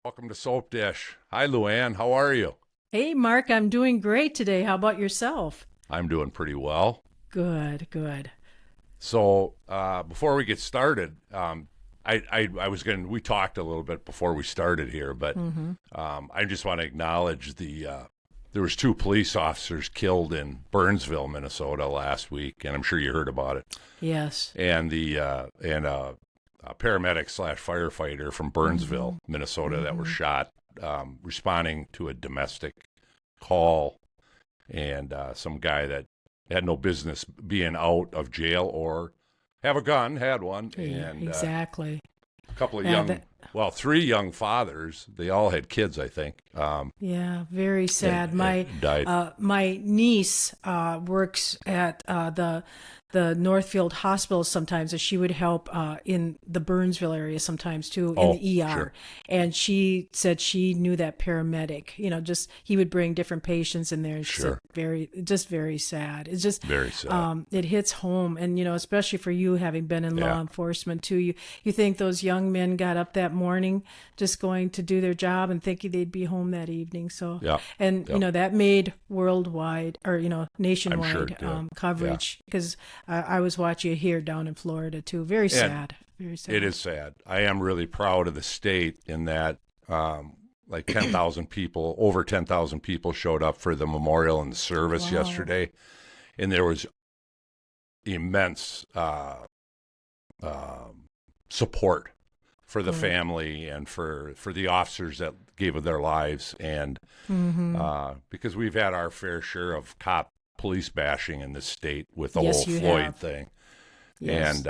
Welcome to Soapdish. Hi, Luann. How are you? Hey, Mark, I'm doing great today. How about yourself? I'm doing pretty well. Good, good. So, before we get started, we talked a little bit before we started here, but Mm-hmm. I just want to acknowledge there was two police officers killed in Burnsville, Minnesota last week, and I'm sure you heard about it. Yes. And a paramedic slash firefighter from Mm-hmm. Burnsville, Minnesota, that were Mm-hmm. shot responding to a domestic call, and some guy that had no business being out of jail or have a gun, had one, Yeah, and exactly. a couple of Yeah, that, three young fathers. They all had kids, I think. yeah, very sad. My Died. my niece works at the Northfield Hospital sometimes, and she would help in the Burnsville area sometimes too, in Oh, the ER. sure, And she said she knew that paramedic. Just he would bring different patients in there. And she said sure. just very sad. It's just Very sad. it hits home, and especially for you having been in law Yeah, enforcement too. You think those young men got up that morning just going to do their job and thinking they'd be home that evening. So, yeah, and yeah. that made worldwide or I'm sure nationwide it did. Yeah, coverage because I was watching it here down in Florida too. Very and sad. Very it sad. is sad. I am really proud of the state in that, like 10,000 people, over 10,000 people showed up for the memorial and the service Wow. yesterday, and there was immense support for the Good. family and for the officers that gave of their lives, and Mm-hmm. because we've had our fair share of cop police bashing in this state with the whole Yes, you Floyd have. thing, Yes. and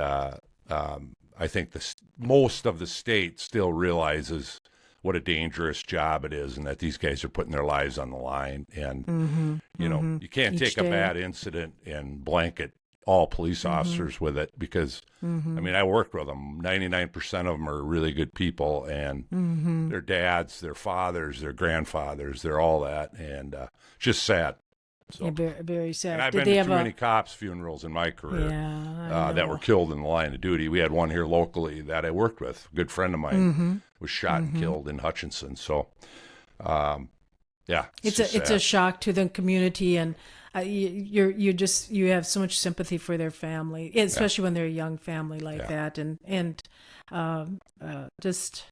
I think most of the state still realizes what a dangerous job it is, and that these guys are putting their lives on the line. And Mm-hmm. Mm-hmm. you can't Each take a day. bad incident and blanket all police Mm-hmm. officers with it, because I Mm-hmm. mean, I worked with them. 99% of them are really good people, and Mm-hmm. their dads, their fathers, their grandfathers, they're all that, and just sad. Yeah, So, very, very and sad. I've Did been they to have too a? many cops' funerals in my career Yeah, I that were know. killed in the line of duty. We had one here locally that I worked with. A good friend of mine Mm-hmm. was shot and Mm-hmm. killed in Hutchinson. So, um, yeah, it's It's just a sad. shock to the community, and you have so much sympathy for their family, Yeah, especially when they're a young family like yeah. that, and just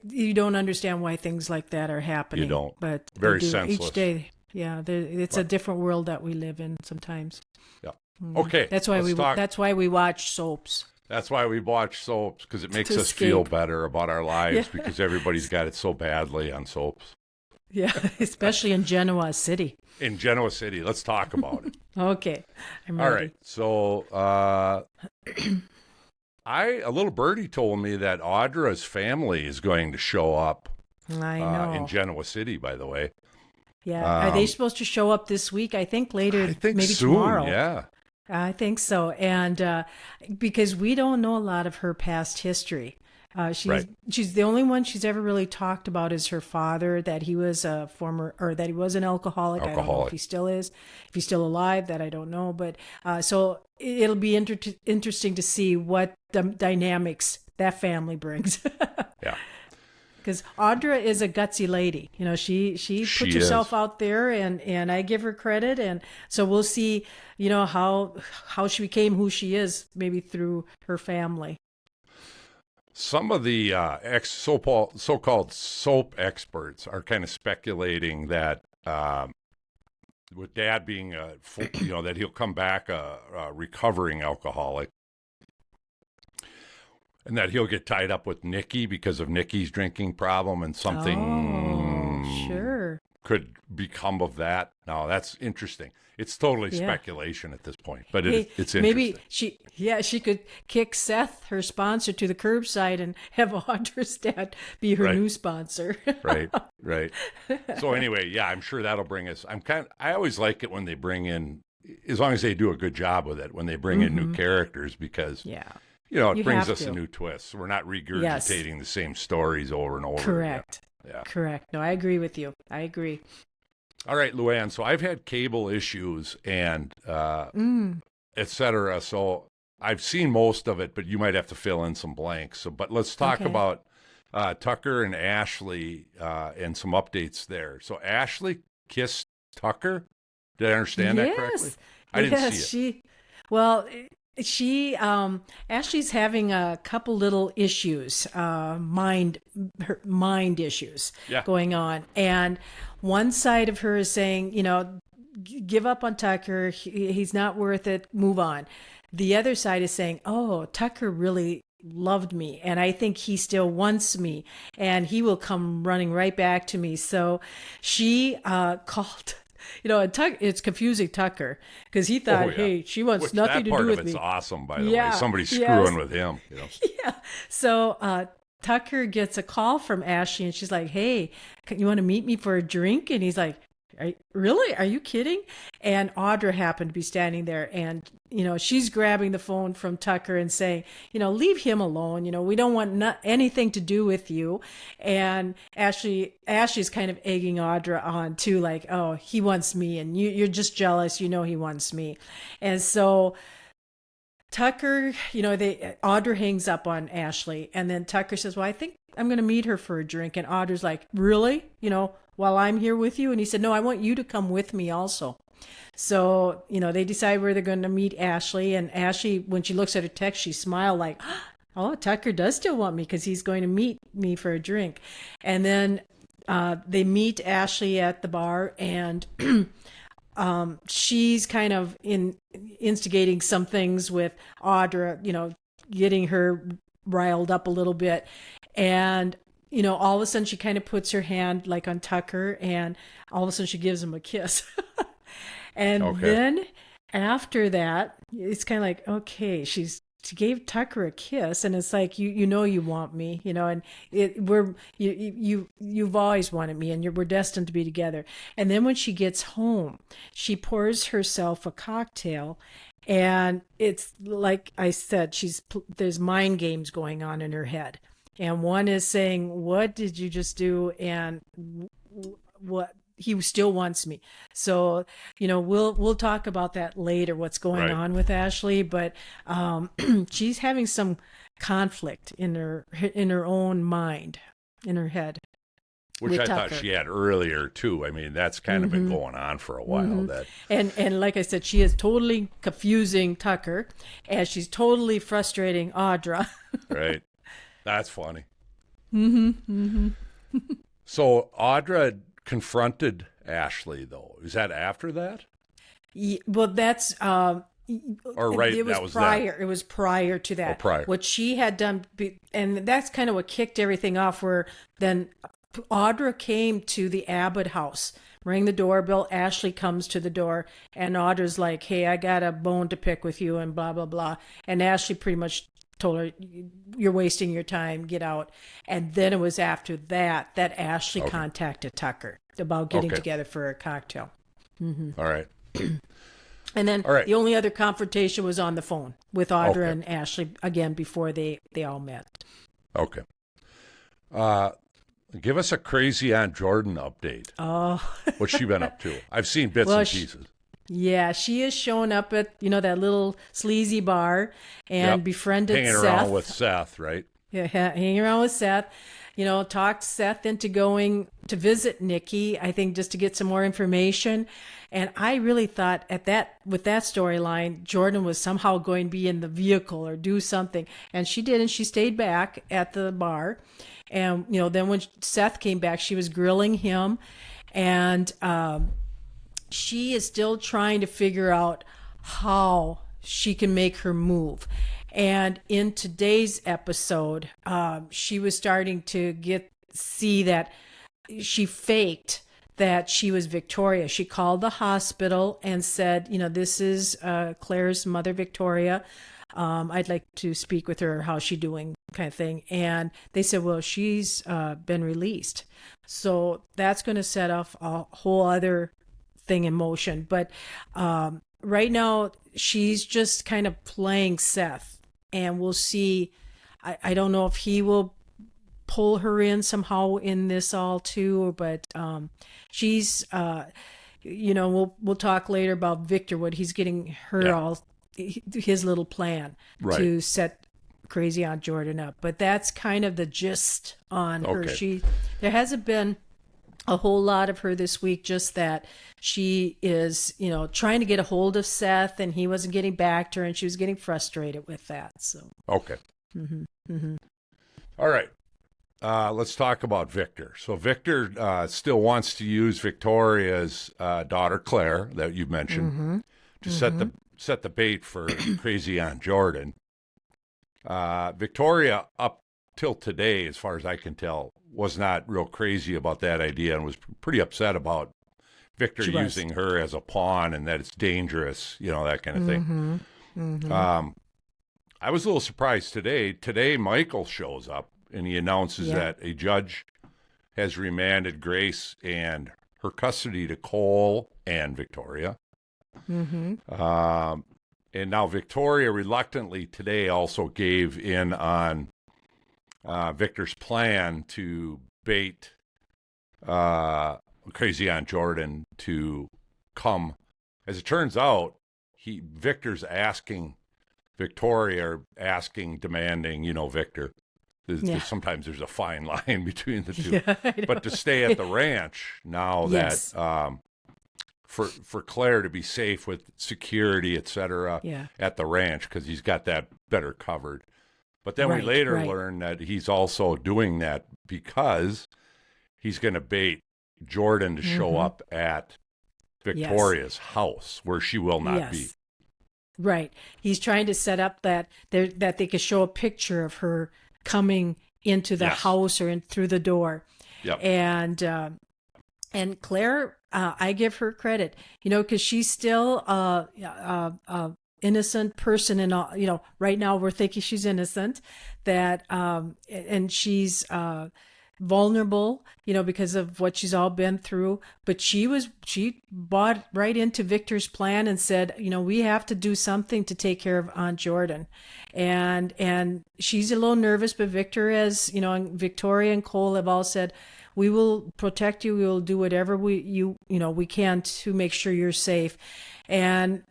you don't understand why things like that are You happening, don't. but they Very do each senseless. day. Yeah, it's a Right. different world that we live in sometimes. Yeah. Hmm. Okay, let's talk. That's why we watch soaps That's why we watch soaps, because it to makes us feel escape. better about our Yeah, lives, because everybody's got it so badly on soaps. yeah, especially in Genoa City. In Genoa City, let's talk about it. Okay, I'm All right. ready. So, a little birdie told me that Audra's family is going to show up I in know. Genoa City, by the way. Yeah. Are they Um, supposed to show up this week? I think I later, think maybe soon, tomorrow. yeah. I think so. And because we don't know a lot of her past history. Right. She's the only one she's ever really talked about is her father, that he was that he was an alcoholic. I don't know if Alcoholic. he still is, if he's still alive, that I don't know. But so it'll be interesting to see what dynamics that family brings. Yeah. Because Audra is a gutsy lady. She puts She herself is. out there, and I give her credit. And so we'll see, how she became who she is, maybe through her family. Some of the so-called soap experts are kind of speculating that with Dad being that he'll come back a recovering alcoholic, and that he'll get tied up with Nikki because of Nikki's drinking problem, and Oh, something sure. could become of that. Now, that's interesting. It's totally Yeah. speculation at this point, but Hey, it's maybe interesting. she could kick Seth, her sponsor, to the curbside and have Audra's dad be her Right, new sponsor. right, right. So anyway, yeah, I'm sure that'll bring us. I always like it when they bring in, as long as they do a good job with it, when they bring in new Hmm. characters, because Yeah, it you brings have us a to. new twist. We're not Yes, regurgitating the same stories over and over again. correct. Yeah. Correct. No, I agree with you. I agree. All right, Luann. So I've had cable issues and Mm, et cetera. So I've seen most of it, but you might have to fill in some blanks. So, but let's talk okay. about Tucker and Ashley, and some updates there. So Ashley kissed Tucker. Did I understand that correctly? I didn't see it. Well, she Ashley's having a couple little issues, her mind issues Yeah. going on, and one side of her is saying, give up on Tucker. He's not worth it. Move on. The other side is saying, oh, Tucker really loved me, and I think he still wants me, and he will come running right back to me. So she called. And it's confusing Tucker because he thought, hey, she wants nothing to do with me. That part of it's awesome, by the way. Somebody's screwing with him. Yeah. So Tucker gets a call from Ashley, and she's like, hey, you want to meet me for a drink? And he's like, really? Are you kidding? And Audra happened to be standing there, and she's grabbing the phone from Tucker and saying, leave him alone. We don't want anything to do with you. And Ashley's kind of egging Audra on too, like, oh, he wants me, and you're just jealous. He wants me. And so Tucker, Audra hangs up on Ashley, and then Tucker says, well, I think I'm going to meet her for a drink. And Audra's like, really? While I'm here with you? And he said, no, I want you to come with me also. So, they decide where they're going to meet Ashley. And Ashley, when she looks at her text, she smiled like, oh, Tucker does still want me because he's going to meet me for a drink. And then they meet Ashley at the bar, and she's kind of instigating some things with Audra, getting her riled up a little bit. And all of a sudden she kind of puts her hand like on Tucker, and all of a sudden she gives him a kiss. And then after that, it's kind of like, okay, she gave Tucker a kiss, and it's like, you want me, and you've always wanted me, and we're destined to be together. And then when she gets home, she pours herself a cocktail, and it's like I said, there's mind games going on in her head. And one is saying, what did you just do? And what he still wants me. So, we'll talk about that later, what's going on with Ashley. But she's having some conflict in her own mind, in her head. Which I thought she had earlier too. I mean, that's kind of been going on for a while. That and like I said, she is totally confusing Tucker, and she's totally frustrating Audra. Right. That's funny. So Audra confronted Ashley, though. Is that after that? Yeah, well, that's or right. It was that was prior. that. It was prior to that. Oh, prior. What she had done, and that's kind of what kicked everything off. Where then Audra came to the Abbott house, rang the doorbell. Ashley comes to the door, and Audra's like, "Hey, I got a bone to pick with you," and blah blah blah. And Ashley pretty much told her, you're wasting your time, get out. And then it was after that Ashley contacted Tucker about getting together for a cocktail. All right. And then the only other confrontation was on the phone with Audra and Ashley again before they all met. Okay. Give us a crazy Aunt Jordan update. Oh. What's she been up to? I've seen bits and pieces. She is showing up at, that little sleazy bar and befriended Hanging Seth. around with Seth, right? Yeah, hanging around with Seth. Talked Seth into going to visit Nikki, I think just to get some more information. And I really thought with that storyline, Jordan was somehow going to be in the vehicle or do something. And she didn't. She stayed back at the bar. And, then when Seth came back, she was grilling him. And, she is still trying to figure out how she can make her move. And in today's episode, she was starting to see that she faked that she was Victoria. She called the hospital and said, this is Claire's mother, Victoria. I'd like to speak with her. How's she doing? Kind of thing. And they said, well, she's been released. So that's going to set off a whole other thing in motion. But right now she's just kind of playing Seth, and we'll see. I don't know if he will pull her in somehow in this all too, but she's we'll talk later about Victor, what he's getting her all his little plan to set Crazy Aunt Jordan up. But that's kind of the gist on her. Okay. There hasn't been a whole lot of her this week, just that she is, trying to get a hold of Seth, and he wasn't getting back to her, and she was getting frustrated with that. So Okay. All right. Let's talk about Victor. So Victor still wants to use Victoria's daughter Claire that you mentioned to set the bait for Crazy Aunt Jordan. Victoria, up till today, as far as I can tell, was not real crazy about that idea and was pretty upset about Victor using her as a pawn and that it's dangerous, that kind of thing. I was a little surprised today. Today, Michael shows up and he announces that a judge has remanded Grace and her custody to Cole and Victoria. And now Victoria reluctantly today also gave in on Victor's plan to bait Crazy Aunt Jordan to come. As it turns out, Victor's asking Victoria, demanding, Victor. Sometimes there's a fine line between the two. But to stay at the ranch now that for Claire to be safe with security, etc., at the ranch, because he's got that better covered. But then we later learn that he's also doing that because he's going to bait Jordan to show up at Victoria's house where she will not be. Right. He's trying to set up that they could show a picture of her coming into the house or in through the door. Yep. And Claire, I give her credit, because she's still innocent person, and right now we're thinking she's innocent, that and she's vulnerable, because of what she's all been through. But she bought right into Victor's plan and said, we have to do something to take care of Aunt Jordan. And she's a little nervous, but Victor has, and Victoria and Cole have all said, we will protect you. We will do whatever we can to make sure you're safe. And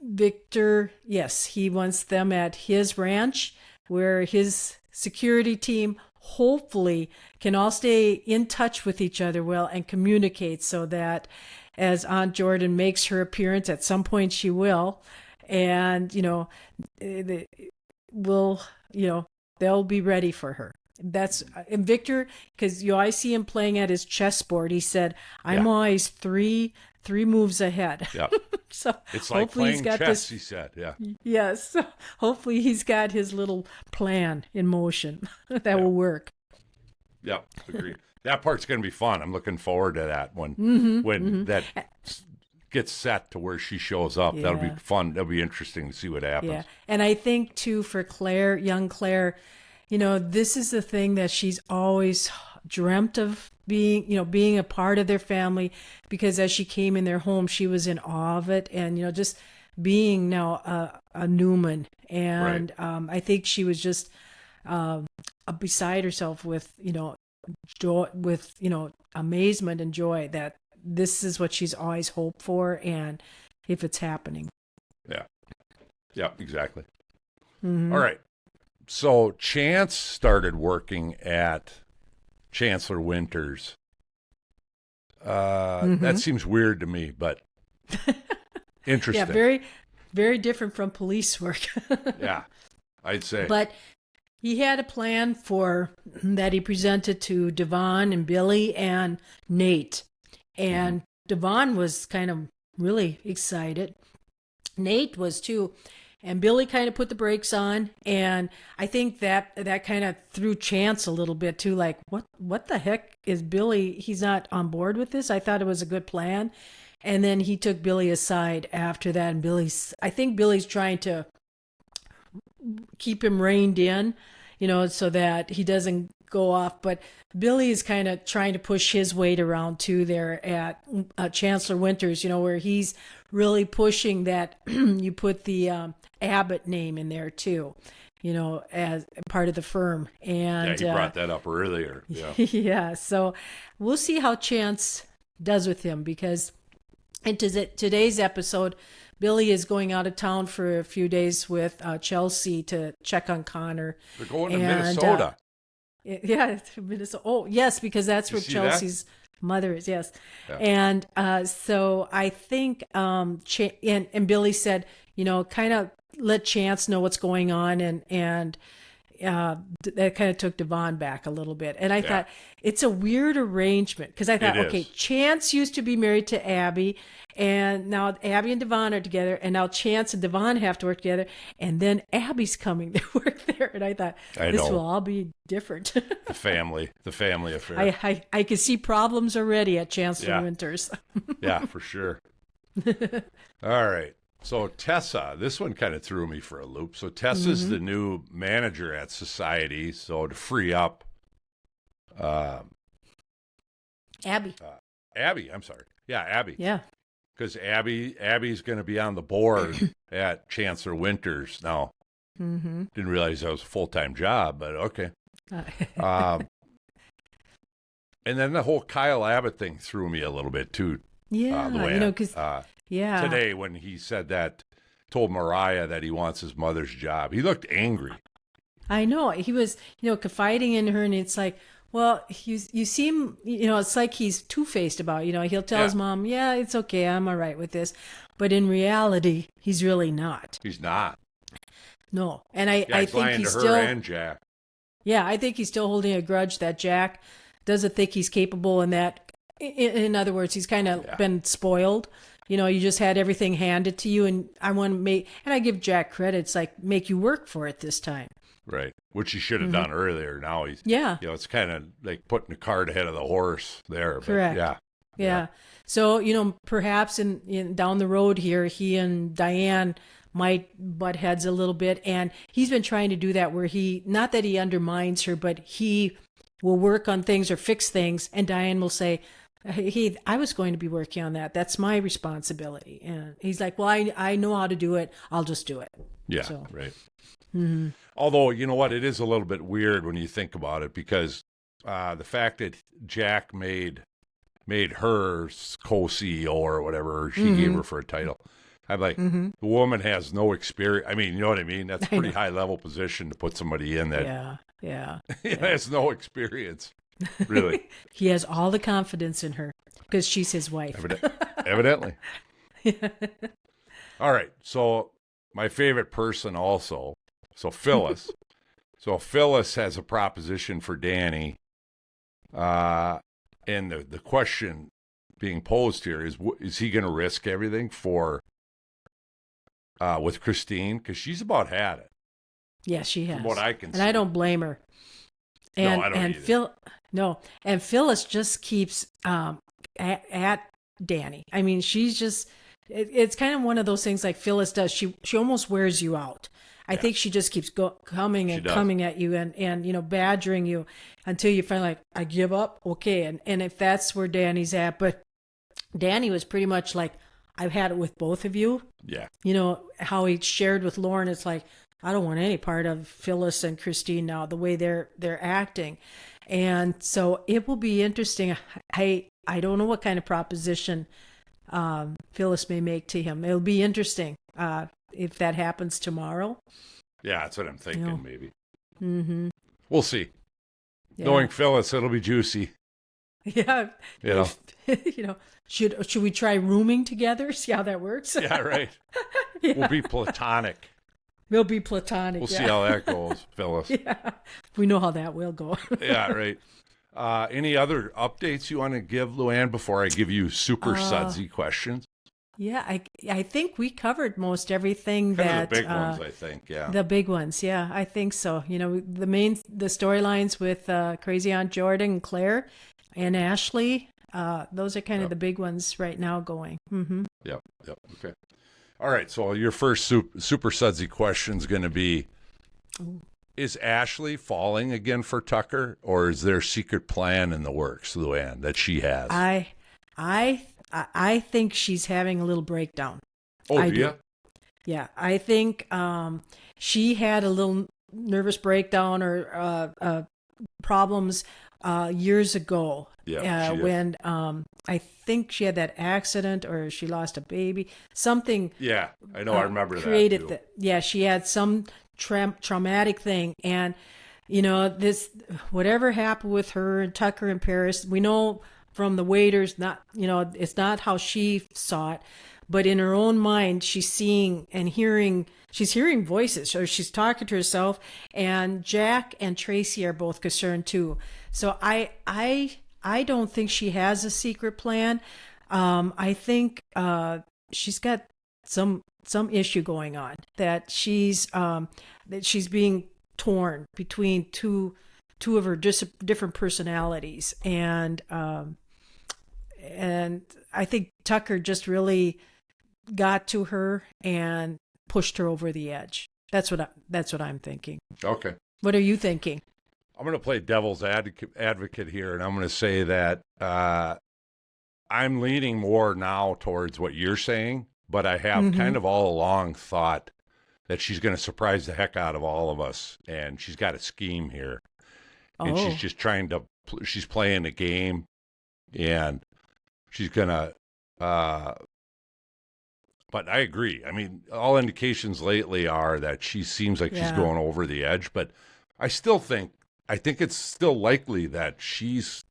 Victor, yes, he wants them at his ranch where his security team hopefully can all stay in touch with each other well and communicate, so that as Aunt Jordan makes her appearance, at some point she will, and they'll be ready for her. And Victor, because I see him playing at his chessboard. He said, "I'm always three moves ahead." Yeah. So it's like playing chess. He said, "Yeah." Yes. Hopefully, he's got his little plan in motion that will work. Yeah, agree. That part's going to be fun. I'm looking forward to that when that gets set to where she shows up. That'll be fun. That'll be interesting to see what happens. Yeah, and I think too for Claire, young Claire, this is the thing that she's always dreamt of being a part of their family, because as she came in their home, she was in awe of it, and just being now a Newman, and I think she was just beside herself with joy, with amazement and joy that this is what she's always hoped for, and if it's happening. Yeah, exactly. All right. So Chance started working at Chancellor Winters. That seems weird to me, but interesting. Yeah, very, very different from police work. Yeah, I'd say. But he had a plan that he presented to Devon and Billy and Nate. And Devon was kind of really excited. Nate was too. And Billy kind of put the brakes on, and I think that kind of threw Chance a little bit too. Like, what the heck is Billy? He's not on board with this. I thought it was a good plan, and then he took Billy aside after that. And I think Billy's trying to keep him reined in, so that he doesn't go off. But Billy is kind of trying to push his weight around too there at Chancellor Winters, where he's really pushing that you put the Abbott name in there too, as part of the firm. And he brought that up earlier. Yeah. Yeah. So we'll see how Chance does with him, because in today's episode, Billy is going out of town for a few days with Chelsea to check on Connor. They're going to Minnesota. Yeah, Minnesota. Oh, yes, because that's where Chelsea's mother is. Yes, Yeah. And so I think and Billy said, kind of let Chance know what's going on, and that kind of took Devon back a little bit. And I thought it's a weird arrangement because I thought, okay, Chance used to be married to Abby, and now Abby and Devon are together, and now Chance and Devon have to work together, and then Abby's coming to work there. And I thought this will all be different. the family affair. I could see problems already at Chancellor Winters. Yeah, for sure. All right. So Tessa, this one kind of threw me for a loop. So Tessa's the new manager at Society. So to free up Abby. Abby, I'm sorry. Yeah, Abby. Yeah. Because Abby's going to be on the board at Chancellor Winters now. Didn't realize that was a full-time job, but okay. And then the whole Kyle Abbott thing threw me a little bit too. Yeah, because today when he said that, told Mariah that he wants his mother's job, he looked angry. I know he was, confiding in her, and it's like, well, you seem, it's like he's two-faced about it. He'll tell his mom, yeah, it's okay, I'm all right with this, but in reality, he's really not. He's not. No, and I think lying he's to her still and Jack. Yeah, I think he's still holding a grudge that Jack doesn't think he's capable, and that. In other words, he's kind of been spoiled. You just had everything handed to you, and I want to and I give Jack credit. It's like, make you work for it this time. Right. Which he should have done earlier. Now he's, it's kind of like putting the cart ahead of the horse there. But correct. Yeah. So, perhaps in down the road here, he and Diane might butt heads a little bit. And he's been trying to do that where not that he undermines her, but he will work on things or fix things. And Diane will say, hey, I was going to be working on that. That's my responsibility. And he's like, well, I know how to do it. I'll just do it. Yeah, right. Mm-hmm. Although, you know what? It is a little bit weird when you think about it, because the fact that Jack made her co-CEO or whatever she gave her for a title, I'm like, the woman has no experience. I mean, you know what I mean? That's a pretty high-level position to put somebody in that has no experience. Really. He has all the confidence in her because she's his wife. Evidently. All right. So my favorite person also. So Phyllis. Phyllis has a proposition for Danny. And the question being posed here is he going to risk everything for with Christine? Because she's about had it. Yeah, she has. From what I can see. And I don't blame her. And, no, I don't either. And Phyllis just keeps at Danny. I mean, she's just, it's kind of one of those things like Phyllis does. She almost wears you out. I think she just keeps coming at you and badgering you until you finally like, I give up. Okay. And if that's where Danny's at, but Danny was pretty much like, I've had it with both of you. Yeah. How he shared with Lauren. It's like, I don't want any part of Phyllis and Christine now, the way they're acting. And so it will be interesting. I don't know what kind of proposition Phyllis may make to him. It'll be interesting if that happens tomorrow. Yeah, that's what I'm thinking, maybe. Mm-hmm. We'll see. Yeah. Knowing Phyllis, it'll be juicy. Yeah. Should we try rooming together? See how that works? Yeah, right. Yeah. We'll be platonic. We'll be platonic. We'll see how that goes, Phyllis. Yeah, we know how that will go. Yeah, right. Any other updates you want to give, Luann, before I give you super sudsy questions? Yeah, I think we covered most everything that the big ones. I think, yeah, the big ones. Yeah, I think so. The storylines with Crazy Aunt Jordan and Claire and Ashley. Those are kind of the big ones right now going. Mm-hmm. Yep. Okay. All right, so your first super sudsy question is going to be, is Ashley falling again for Tucker, or is there a secret plan in the works, Luann, that she has? I think she's having a little breakdown. Oh, yeah? Yeah, I think she had a little nervous breakdown or problems years ago. Yeah, when I think she had that accident or she lost a baby, something. Yeah, I know. I remember created that too. Yeah, she had some traumatic thing, and this whatever happened with her and Tucker in Paris, we know from the waiters, not it's not how she saw it, but in her own mind, she's seeing and hearing. She's hearing voices, or she's talking to herself. And Jack and Tracy are both concerned too. So I don't think she has a secret plan. I think she's got some issue going on, that she's being torn between two of her different personalities, and I think Tucker just really got to her and pushed her over the edge. That's what I'm thinking. Okay. What are you thinking? I'm going to play devil's advocate here, and I'm going to say that I'm leaning more now towards what you're saying, but I have kind of all along thought that she's going to surprise the heck out of all of us, and she's got a scheme here. And she's just she's playing a game, and she's going to, but I agree. I mean, all indications lately are that she seems like she's going over the edge, but I think it's still likely that she's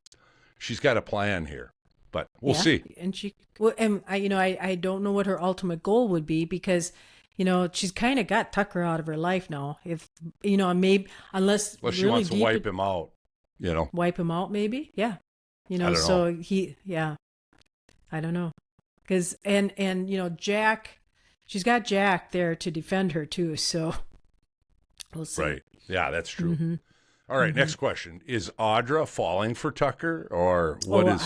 got a plan here, but we'll see. And I don't know what her ultimate goal would be, because she's kind of got Tucker out of her life now. If maybe unless she wants to wipe him out, wipe him out, maybe. Yeah. I don't know. I don't know. Because and Jack, she's got Jack there to defend her too. So we'll see. Right. Yeah, that's true. All right. Next question: is Audra falling for Tucker, or what's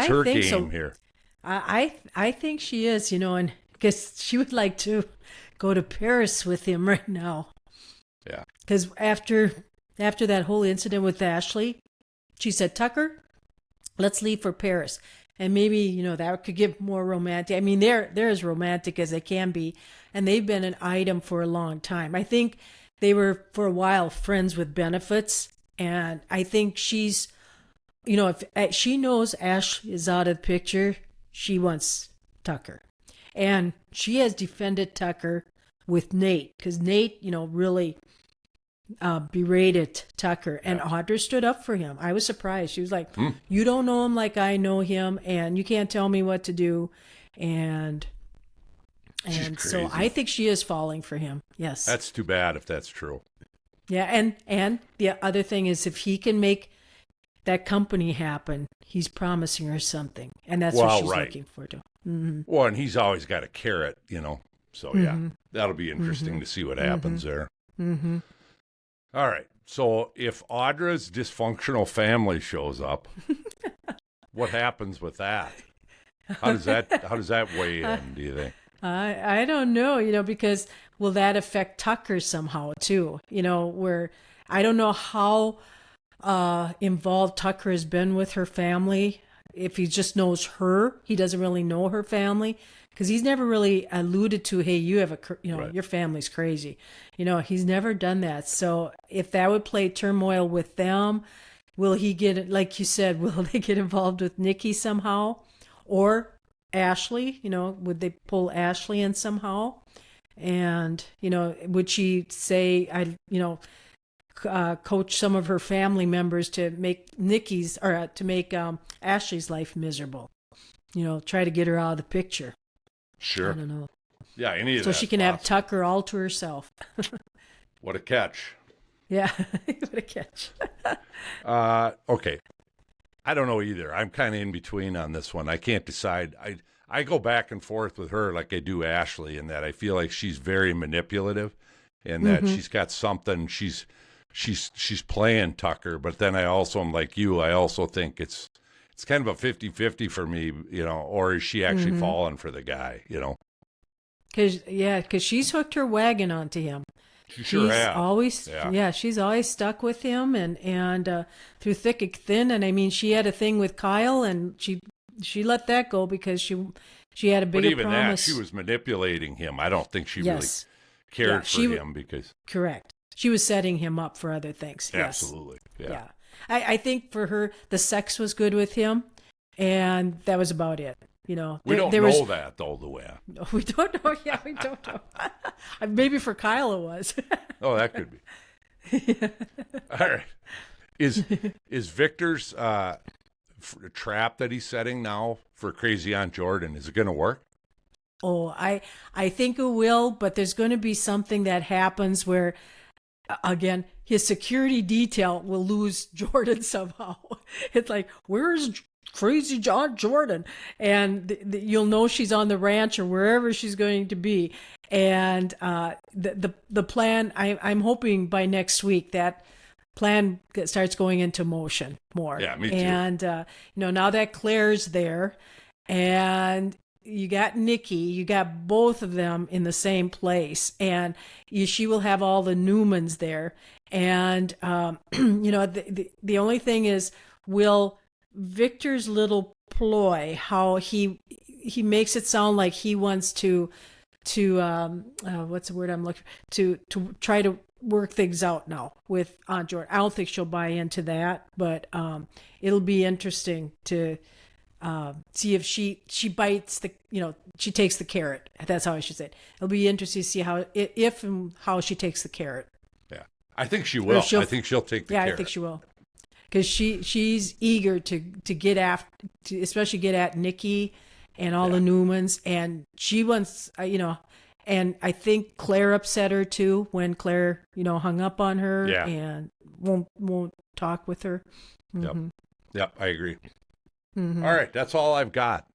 her game here? I think she is. And because she would like to go to Paris with him right now. Yeah. Because after that whole incident with Ashley, she said, Tucker, let's leave for Paris. And maybe, that could get more romantic. I mean, they're as romantic as they can be. And they've been an item for a long time. I think they were, for a while, friends with benefits. And I think she's, if she knows Ash is out of the picture, she wants Tucker. And she has defended Tucker with Nate. Because Nate, really berated Tucker, and Audra stood up for him. I was surprised. She was like, you don't know him like I know him, and you can't tell me what to do. And so I think she is falling for him. Yes. That's too bad if that's true. Yeah. And the other thing is, if he can make that company happen, he's promising her something. And that's what she's looking for too. Mm-hmm. Well, and he's always got a carrot, So yeah, that'll be interesting to see what happens there. Mm-hmm. All right. So if Audra's dysfunctional family shows up, what happens with that? How does that weigh in, do you think? I don't know, because will that affect Tucker somehow too? Where I don't know how involved Tucker has been with her family. If he just knows her, he doesn't really know her family, because he's never really alluded to, hey, you have your family's crazy. He's never done that. So if that would play turmoil with them, will he get, like you said, will they get involved with Nikki somehow? Or Ashley, would they pull Ashley in somehow? And, would she say, coach some of her family members to make Ashley's life miserable? Try to get her out of the picture. Sure. I don't know. Yeah, any of so that. So she can have Tucker all to herself. What a catch. Yeah, what a catch. Okay. I don't know either. I'm kind of in between on this one. I can't decide. I go back and forth with her like I do Ashley, in that I feel like she's very manipulative, and that she's got something. She's playing Tucker, but then I also am like you. I also think it's kind of a 50-50 for me, or is she actually falling for the guy, Because she's hooked her wagon onto him. She sure has. Always, she's always stuck with him, and through thick and thin. And I mean, she had a thing with Kyle, and she let that go because she had a bigger promise. But even that, she was manipulating him. I don't think she really cared for him because. Correct. She was setting him up for other things. Yes. Absolutely. Yeah. I think for her, the sex was good with him, and that was about it. You know, We don't know that, though, Luann. We don't know. Yeah, we don't know. Maybe for Kyle it was. Oh, that could be. All right. Is Victor's trap that he's setting now for Crazy Aunt Jordan, is it going to work? Oh, I think it will, but there's going to be something that happens where, again, his security detail will lose Jordan somehow. It's like, where's Crazy Aunt Jordan? And you'll know she's on the ranch or wherever she's going to be. And the plan, I'm hoping by next week that plan starts going into motion more. Yeah, me too. And now that Claire's there, and you got Nikki, you got both of them in the same place, and she will have all the Newmans there. And the only thing is, will Victor's little ploy, how he makes it sound like he wants to what's the word I'm looking to try to work things out now with Aunt Jordan. I don't think she'll buy into that, but it'll be interesting to see if she bites she takes the carrot. That's how I should say it. It'll be interesting to see if and how she takes the carrot. Yeah, I think she will. I think she'll take the carrot. I think she will, because she's eager to get after, especially get at Nikki and all the Newmans, and she wants and I think Claire upset her too when Claire hung up on her and won't talk with her. Mm-hmm. Yep, I agree. Mm-hmm. All right, that's all I've got.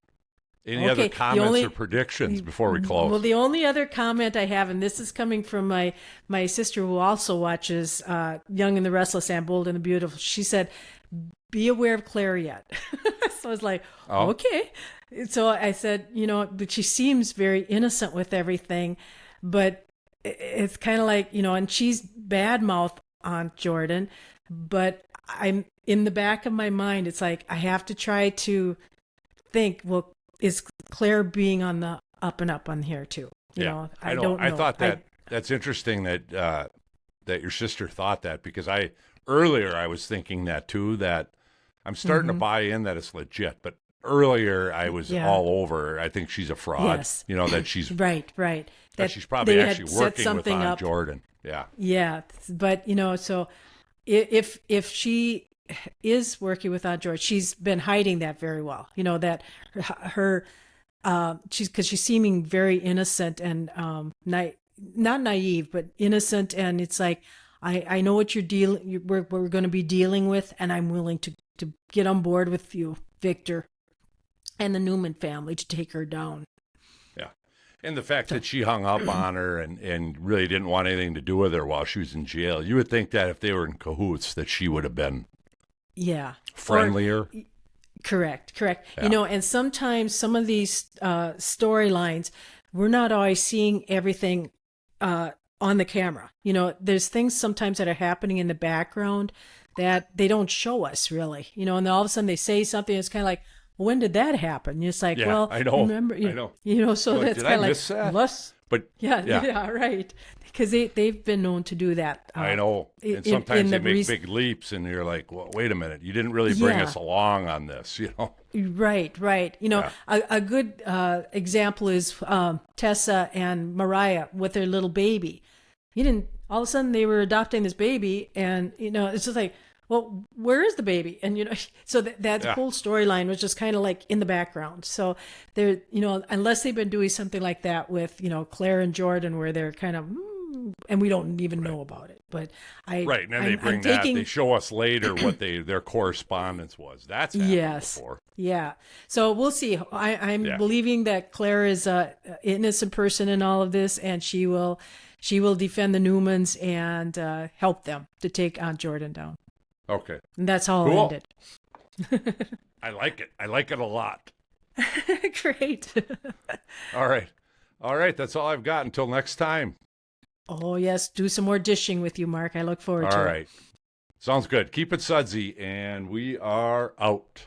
Any other comments or predictions before we close? Well, the only other comment I have, and this is coming from my sister who also watches Young and the Restless and Bold and the Beautiful. She said, be aware of Claire yet. So I was like, okay. So I said, but she seems very innocent with everything, but it's kind of like, and she's badmouth Aunt Jordan, but I'm in the back of my mind, it's like, I have to try to think, well, is Claire being on the up and up on here too? I don't know. I thought that's interesting that your sister thought that, because earlier I was thinking that too, that I'm starting to buy in that it's legit, but earlier I was all over. I think she's a fraud. Yes. That she's right. That she's probably actually working with Aunt Jordan. Yeah. Yeah, but so if she is working with Aunt Jordan, she's been hiding that very well. That her because she's seeming very innocent and not naive, but innocent, and it's like, I know what we're going to be dealing with, and I'm willing to get on board with you, Victor, and the Newman family to take her down. Yeah. And the fact that she hung up on her and really didn't want anything to do with her while she was in jail, you would think that if they were in cahoots that she would have been friendlier. Correct. Yeah. And sometimes some of these storylines, we're not always seeing everything on the camera. There's things sometimes that are happening in the background that they don't show us really, and then all of a sudden they say something. It's kind of like, when did that happen? And it's like, well, I know. Remember, I know. So like, that's kind of like, less, but yeah, right. Because they've been known to do that. I know. And sometimes they make big leaps, and you're like, well, wait a minute, you didn't really bring us along on this, Right. A good example is Tessa and Mariah with their little baby. All of a sudden they were adopting this baby, and it's just like, well, where is the baby? And so that whole storyline was just kind of like in the background. So they're unless they've been doing something like that with Claire and Jordan, where they're kind of and we don't even know about it. But and then they bring they show us later what their correspondence was. That's happened before. Yeah. So we'll see. I'm believing that Claire is an innocent person in all of this, and she will defend the Newmans and help them to take Aunt Jordan down. Okay. And that's how I'll end it. I like it. I like it a lot. Great. All right. That's all I've got. Until next time. Oh, yes. Do some more dishing with you, Mark. I look forward to it. All right. Sounds good. Keep it sudsy, and we are out.